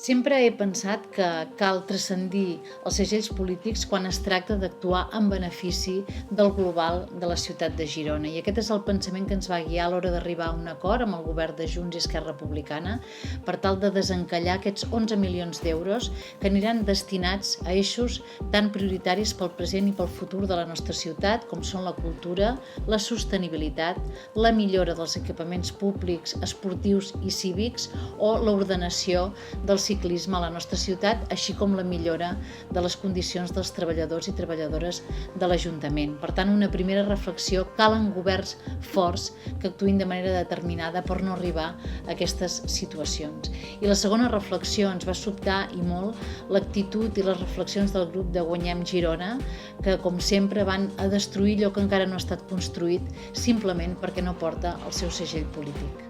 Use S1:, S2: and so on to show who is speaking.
S1: Sempre he pensat que cal transcendir els segells polítics quan es tracta d'actuar en benefici del global de la ciutat de Girona. I aquest és el pensament que ens va guiar a l'hora d'arribar a un acord amb el govern de Junts i Esquerra Republicana per tal de desencallar aquests 11 milions d'euros que aniran destinats a eixos tan prioritaris pel present i pel futur de la nostra ciutat, com són la cultura, la sostenibilitat, la millora dels equipaments públics, esportius i cívics o l'ordenació del ciclisme a la nostra ciutat, així com la millora de les condicions dels treballadors i treballadores de l'Ajuntament. Per tant, una primera reflexió: calen governs forts que actuïn de manera determinada per no arribar a aquestes situacions. I la segona reflexió: ens va sobtar i molt l'actitud i les reflexions del grup de Guanyem Girona, que com sempre van a destruir allò que encara no ha estat construït simplement perquè no porta el seu segell polític.